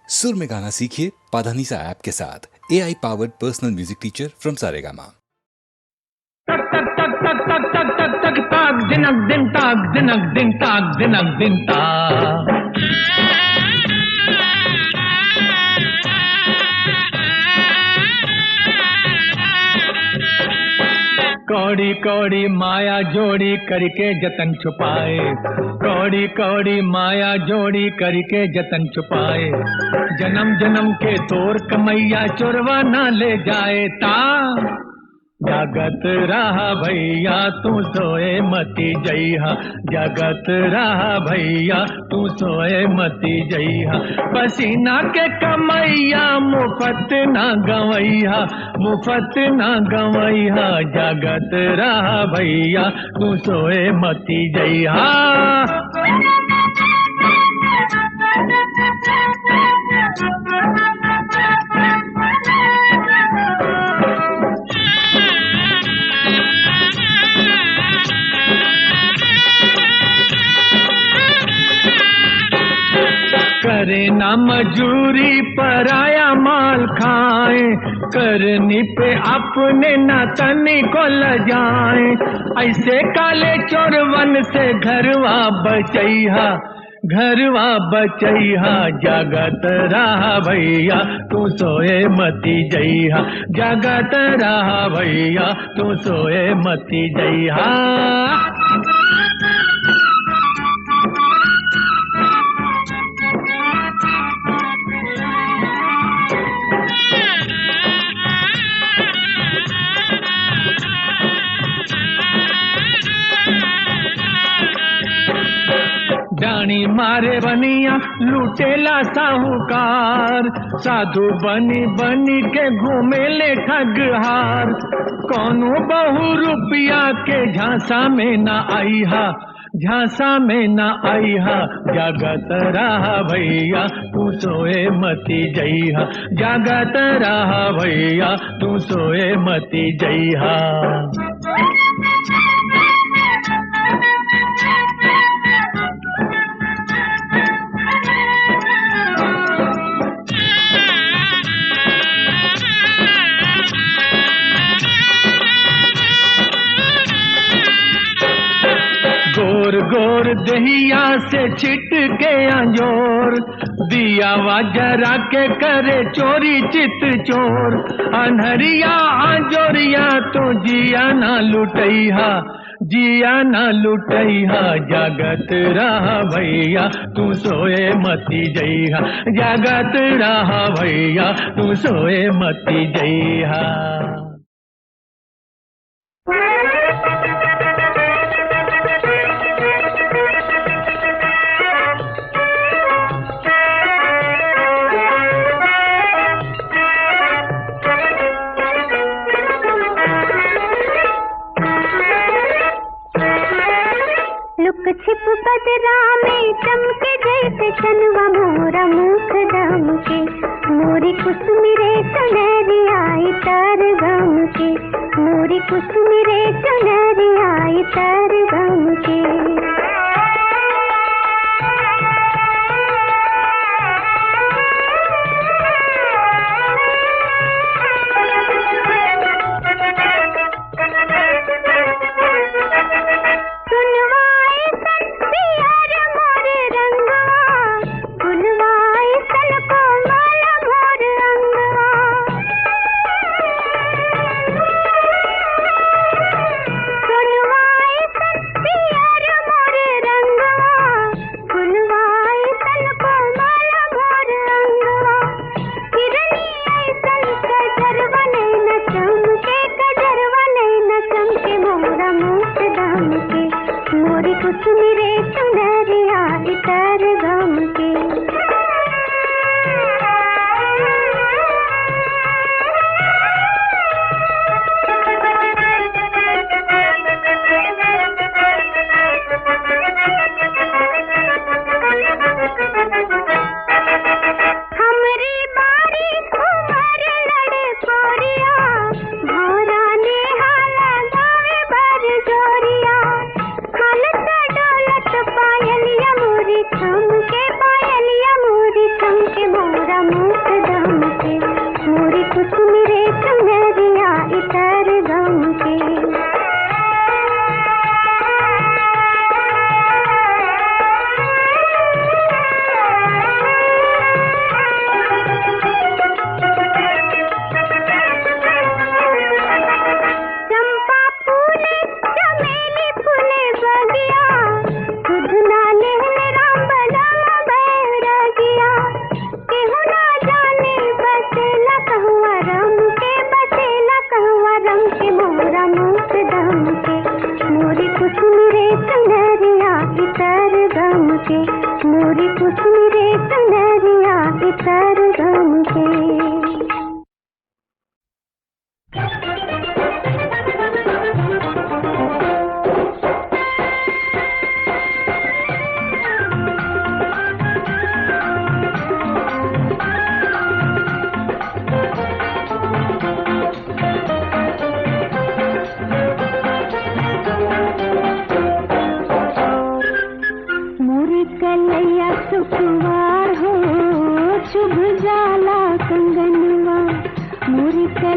सुर में गाना सीखिए पाधानीसा ऐप के साथ। AI powered personal music teacher from Saregama. तक तक तक तक तक तक तक तक ताक दिनक दिन ताक दिनक दिन ताक दिनक दिन ताक। कौड़ी कौड़ी माया जोड़ी करके जतन छुपाए, कौड़ी कौड़ी माया जोड़ी करके जतन छुपाए। जन्म जन्म के तोर कमैया चोरवा न ले जाए ता। जगत रहा भैया तू सोए मती जइहा, जगत रहा भैया तू सोए मती जइहा। पसीना के कमैया मुफत ना गवैया, मुफत ना गवैया। जगत रहा भैया तू सोए मती जइहा। करे ना मजूरी पराया माल खाए, करनी पे अपने ना तनी को लजाए। ऐसे काले चोरवन से घरवा बचैहा, घरवा बचैहा। जगत रहा भैया तू सोए मती जइहा, जगत रहा भैया तू सोए मती जइहा। डाणी मारे बनिया लूटेला साहूकार, साधु बनी बनी के घूमेले ठगहार। कौनो बहु रुपया के झांसा में न आईहा, झांसा में न आईहा। जगत रहा भैया तू सोए मती जइहा, जगत रहा भैया तू सोए मती जइहा। गोर गोर दहिया से छिट के अंजोर, दिया वा जरा के करे चोरी चित चोर। अनहरिया अंजोरिया तो जिया ना लुटैहा, जिया ना लुटैहा। जगत रहा भैया तू सोए मती जइहा, जगत रहा भैया तू सोए मती जइहा। छिप बदरा में चमके जैसे चनवा मोरा मुख दम के। मोरी कुसुमिरे चुनरी आई तर गम के, मोरी कुसुमिरे चुनरी आई तर गम के।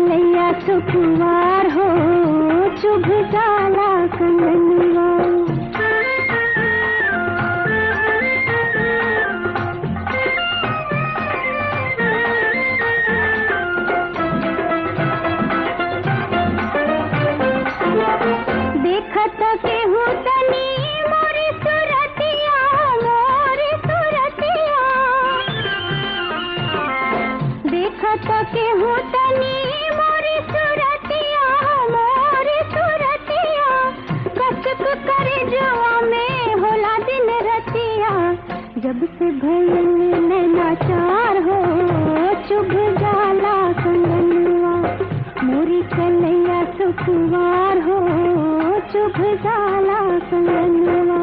कलैया सुकुवार हो चुभ जाला कंगनवा। देखत केहू तनी मोरी सुरतिया, मोरी सुरतिया। देखत केहू तनी मोरी सुरतिया, मोरी सुरतिया। कसक करे जुआ में होला दिन रतिया, जब से भइल नैनाचार हो चुभ जाला कंगनवा। मोरी कलैया सुकुवार हो चुभ जाला कंगनवा।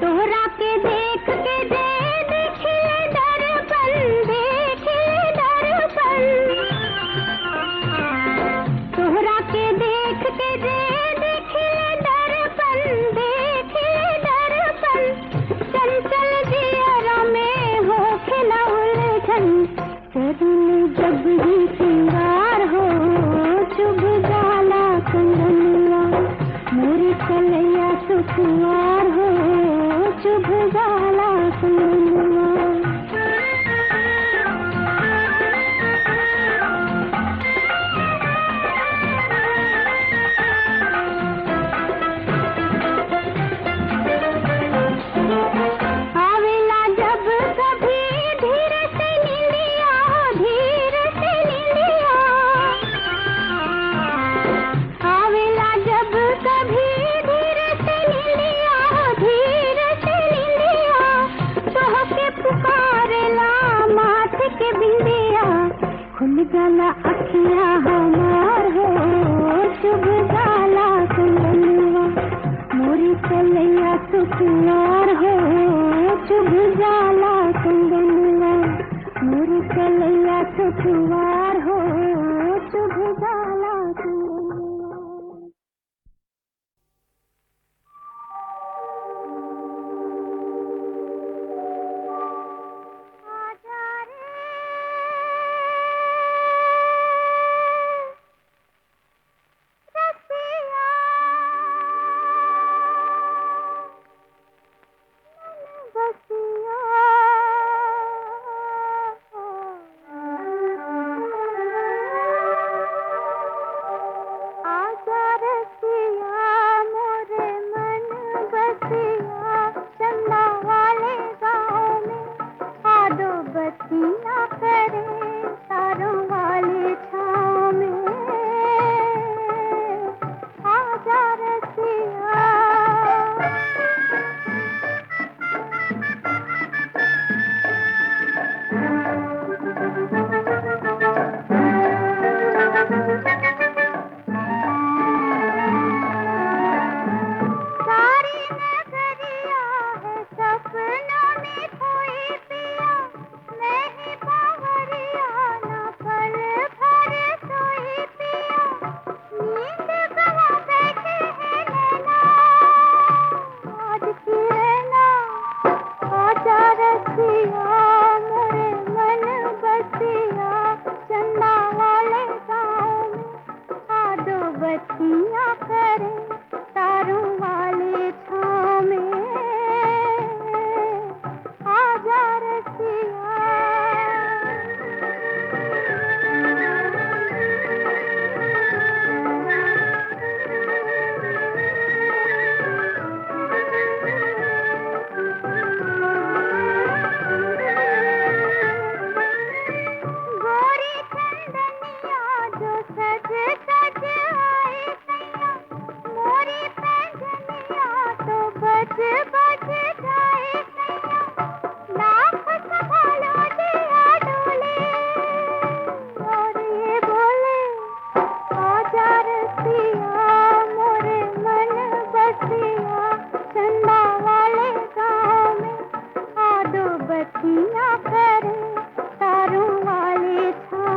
तोहरा के देख के दे देखिए दर्पण, देखिए दर्पण। तोहरा के देख के दे देखिए दर्पण, देखिए दर्पण। चंचल जियरा में हो खिला उलझन, करूं जब ही सिंगार हो चुभ जाला कंगनवा। मोरी कलैया सुकुवार हो चुभ जाला कंगनवा। आवेला जब कभी धीरे से नींदिया, धीरे से नींदिया। आवेला जब कभी धीरे से नींदिया, धीरे से नींदिया। तोहके पुकारेला माथ के बिंदिया, खुल जाला अखियाँ हमार हो चुभ जाला कंगनवा। मोरी कलैया सुकुवार हो चुभ जाला कंगनवा। मोरी कलैया सुकुवार हो चुभ जाला कंगनवा। आजा रे रसिया, बसिया। आजा रसिया मोरे मन बसिया, चंदा वाले गाँव में आदो बत्तियाँ करे तारों वाले छाँव में। आजा रसिया। सारी नगरिया है सपनों में खोई पिया, मैं ही बावरिया ना पल भर सोई पिया। नींद गवा बैठे हैं नैना, आज की रहना। आजा रसिया मोरे मन बसिया, चंदा वाले गाँव में आदो बत्तियाँ करे तारों वाले छाँव में। आजा रसिया। गोरी चंदनिया जो सज सज आई सैया, मोरी पैंजनिया तो बज बज जाए सैया। लाख संभालो दिया डोले और ये बोले, आजा रसिया मोरे मन बसिया, चंदा वाले गाँव में आदो बत्तियाँ करे तारों वाले छाँव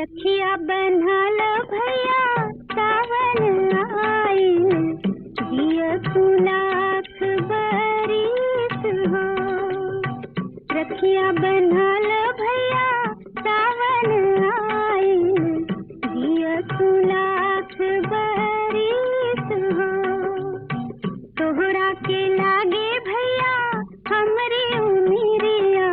रखिया बन्हाल भैया सावन आइल जिया लाख बरिस हो। रखिया बन्हाल भैया सावन आइल जिया लाख बरिस हो। तोहरा के लागे भैया हमरी उमिरिया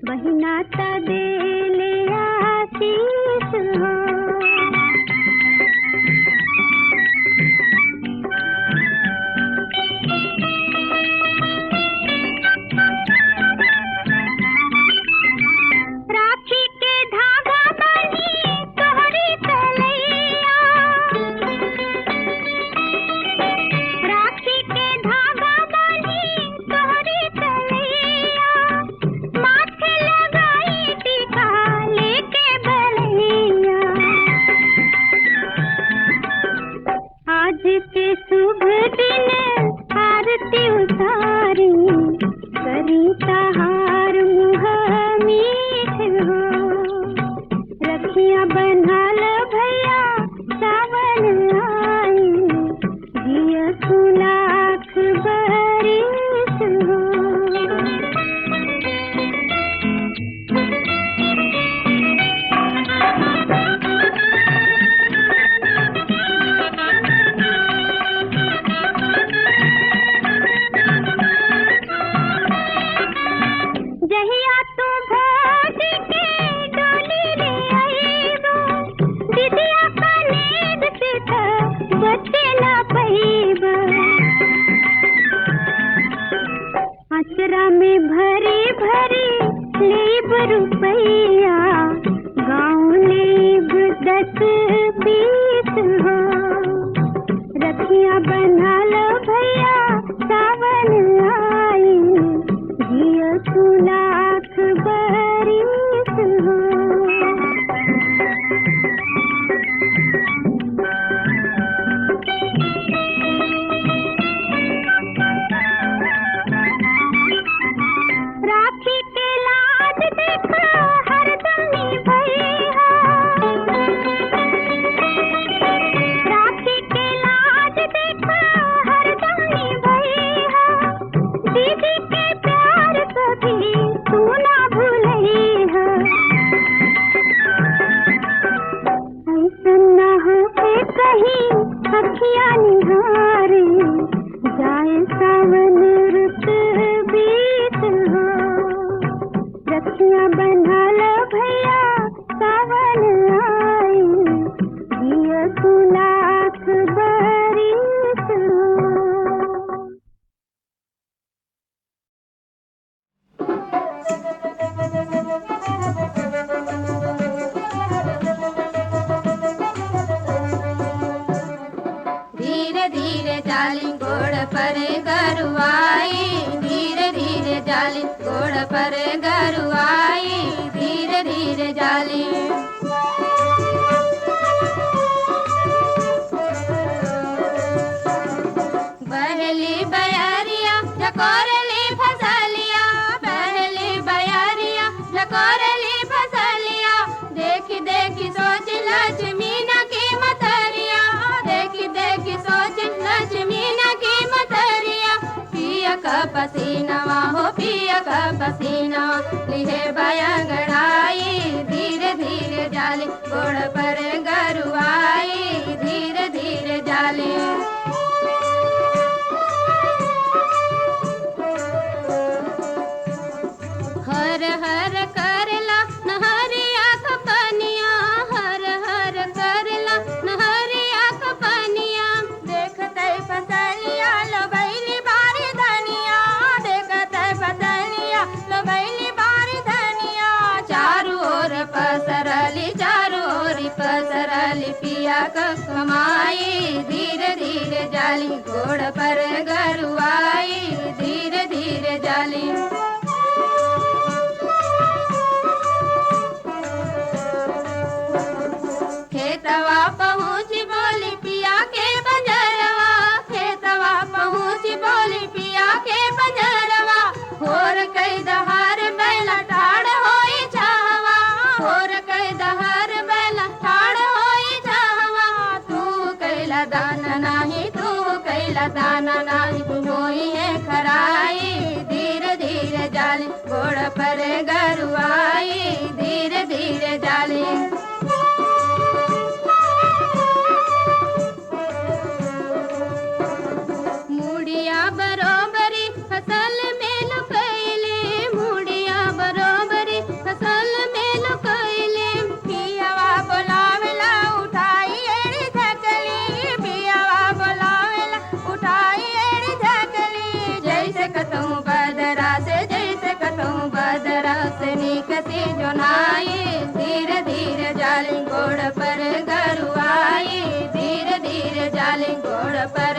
बहिना ता देले आशीष हो। राखी के धागा बांधी तोहरी तलैया, राखी के धागा बांधी तोहरी तलैया, माथे लगाई टीका लेके बलैया। आज के शुभ दिन आरती उतारी करी तहार मुँह मीठ हो। रखिया बन्हाल भैया सावन आई जिया लाख बरिस हो। जहिया तू भोज के डोली ले आईबो, दिदिया कनेद से त बचे न पईबो। अचरा में भरी भरी लेब रुपैया, गाँव लेब 10-20 हो। रखिया बन्हाल भैया सावन आई जिया लाख बरिस हो। राखी के लाज देखो हरदम भैया, राखी के लाज देखो हरदम भैया। दीदी के प्यार कभी तू ना भूलैहा। ऐसन ना हो के कहीं अखिया निहारे जाए सावन रुत बीत हो। रखिया बन्हाल भैया सावन आई जिया लाख बरिस हो। धीरे धीरे चाली घोड़ पर गरुआई, धीरे धीरे चाली घोड़ पर गरुआई, धीरे धीरे चाली। बहली बयारिया झकोरली फसलिया, बहली बयारिया झकोरली फसलिया। देखी देखी सोच लक्ष्मी न की मतरिया, देखी देखी सोच लक्ष्मी न की मतरिया। पिया का पसीनावा हो पिया का पसीनावा, लिहे बयंगड़ाई धीरे धीरे जाली घोड़ पर गरुआई, धीरे धीरे जाली। हर हर करला नहरिया खपनिया, हर हर करला नहरिया खपनिया। देखते फसलिया लगैली बारी धनिया, देखते फसलिया लगैली बारी धनिया। चारू ओर पसरली चारू ओर पसरली पिया का कमाई, धीरे धीरे जाली घोड़ पर गरुआई, धीरे धीरे जाली। खेतवा पहुँची बोली पिया के बजरवा, खेतवा पहुँची बोली पिया के बजरवा। होर कई दहार बैला टाड़ होई छावा, होर कई दहार बैला बिया दाना नाही होई है खराई धीरे धीरे जाली घोड़ पर गरुआई धीरे धीरे जाली मुड़िया बरोबरी फसल में लुकैले मुड़िया बरोबरी फसल में लुकैले पियावा बोलावेला उठाई एड़ी धकली पियावा बोलावेला उठाई एड़ी धकली जैसे कतहूँ बदरा से निकसी जोनाई धीरे धीरे जाली घोड़ पर गरुआई धीरे धीरे जाली घोड़ पर